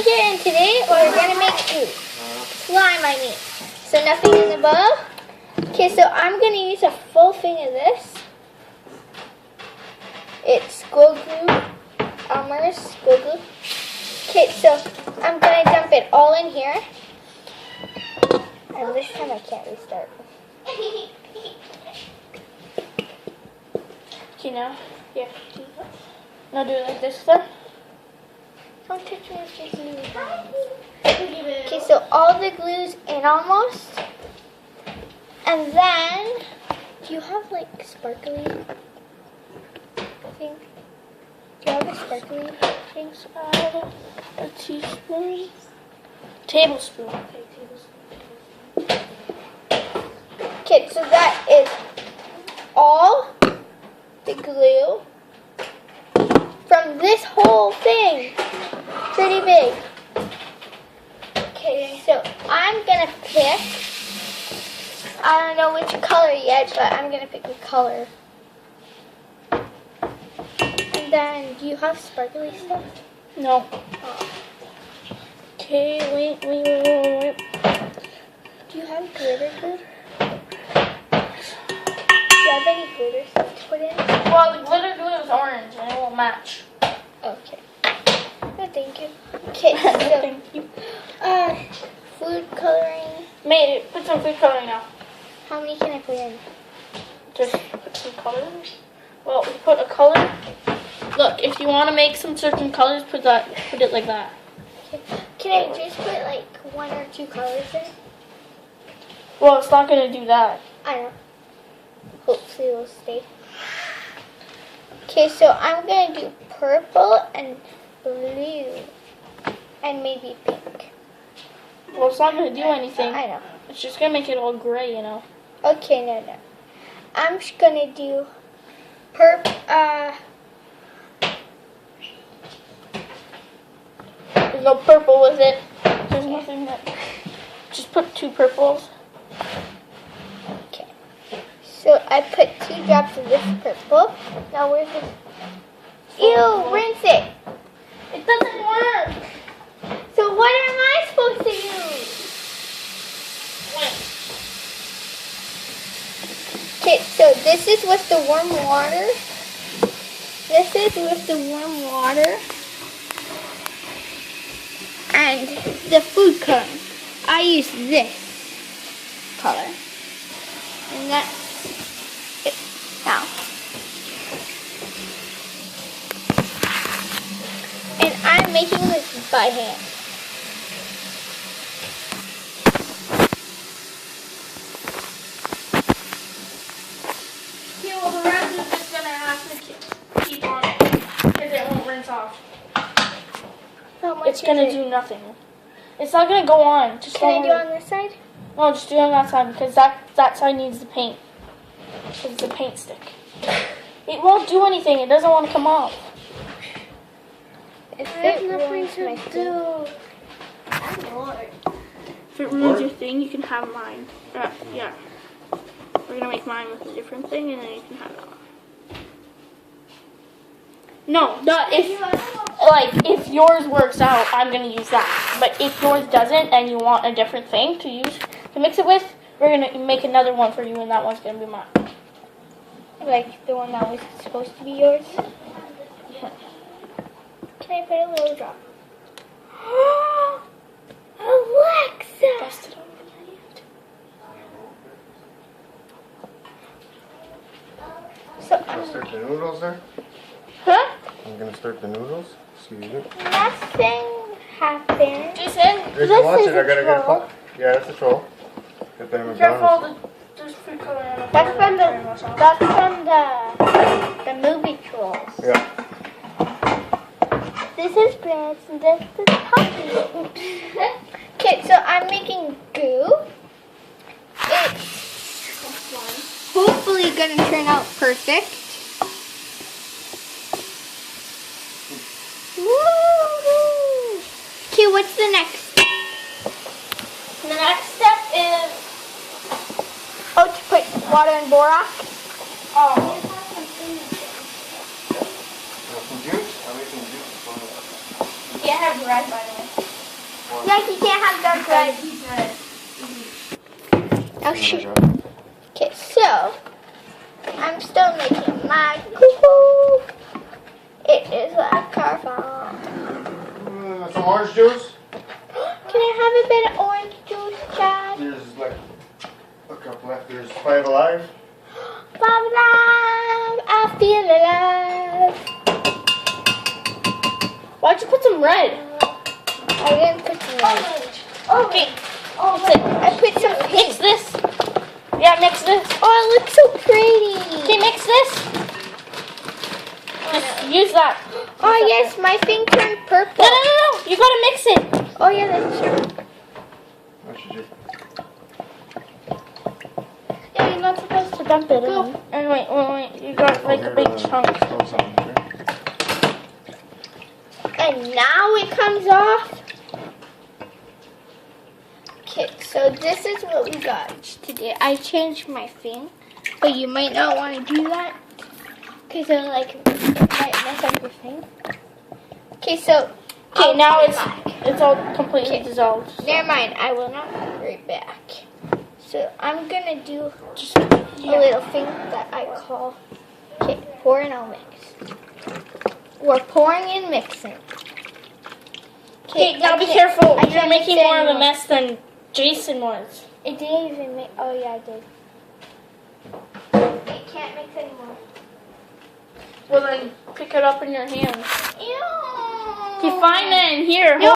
blanket, and today we're gonna make slime. I mean, so nothing in the bowl. Okay, so I'm gonna use a full thing of this. It's School Glue, Elmer's School Glue. Okay, so I'm gonna dump it all in here. And this time I can't restart. Okay, now, yeah. Now do it like this then. Don't touch me with your glue hands. Okay, so all the glue's in almost. And then, do you have like sparkly thing? Do you have a sparkly thing? A teaspoon. Tablespoon. Okay, tablespoon. Okay, so that is all the glue from this whole thing. Pretty big. Okay, so I'm gonna pick, I don't know which color yet, but I'm gonna pick a color. And then, do you have sparkly stuff? No. Oh. Okay, wait. Do you have glitter glue? Do you have any glitter stuff to put in? Well, the glitter glue is orange and it won't match. Okay. No, thank you. Okay, so, Thank you. food coloring. May put some food coloring now. How many can I put in? Just put some colors. Well, we put a color. Look, if you want to make some certain colors, put it like that. Okay. Can I just put like 1 or 2 colors in? Well, it's not gonna do that. I know. Hopefully it'll stay. Okay, so I'm gonna do purple and blue and maybe pink. Well, it's not gonna do anything. I know. It's just gonna make it all gray, you know. Okay, no. I'm just gonna do There's no purple with it. There's nothing that. Just put 2 purples. Okay. So I put 2 drops of this purple. Now where's this? Ew, rinse it. It doesn't work. So what am I supposed to use? Okay, so this is with the warm water. This is with the warm water. And the food coloring. I use this color. And that's it. Now. And I'm making this by hand. Okay, well, the rest is just gonna have to keep on it because it won't rinse off. How much It's gonna do nothing. It's not gonna go on. Just Can I don't do on this side? No, just do it on that side because that side needs the paint. Because it's a paint stick. It won't do anything. It doesn't want to come off. If it ruins my do. If it ruins your thing, you can have mine. Yeah. We're gonna make mine with a different thing, and then you can have that one. No, if yours works out, I'm gonna use that. But if yours doesn't, and you want a different thing to use to mix it with, we're gonna make another one for you, and that one's gonna be mine. Like the one that was supposed to be yours? Can I put a little drop? Alexa! Bust it over my hand. So Gonna start the noodles there? huh? I'm gonna start the noodles. See you. Nothing happened. Jason, Jason, This watch is it. I gotta a get a troll. pot. Yeah, that's a troll. Get that at careful. McDonald's. There's food coloring on the That's floor. from the movie Trolls. Yeah. This is Prince and this is Puppy. Okay, so I'm making goo. It's hopefully gonna turn out perfect. Woo! Okay, what's the next step? The next step is Oh, to put water and borax? oh, Want some juice? I'll make some juice. yeah, I have bread by the way. Yeah, you can't have dark red. Oh shoot. Okay, so I'm still making my cuckoo. It is like carvon. Some orange juice? Can I have a bit of orange juice, Chad? There's like a cup left. There's 5 alive. I'm alive. I feel alive. Why'd you put some red? I didn't put some orange. Okay. I put some Mix pink. this. Yeah, mix this. Oh, it looks so pretty. Okay, mix this. Just use that. Oh yes, my thing turned No, purple. no, no, no. You gotta mix it. Oh yeah, that's true. What should you? Yeah, you're not supposed to dump it in. And wait. You got like a big chunk. Spill something, okay? And now it comes off. Okay, so this is what we got today. I changed my thing, but you might not want to do that because it might mess up your thing. Okay, so Okay, now be it's back. all completely Okay. dissolved. Never mind. I will not be right back. So I'm gonna do just a little thing that I call pour and I'll mix. We're pouring and mixing. Okay, now I be can't- careful. I You're can't making mix more of a anymore. mess than Jason was. It didn't even make. Oh yeah, I did. It can't mix anymore. Well then, pick it up in your hands. Ew. Okay, fine then. Here. No.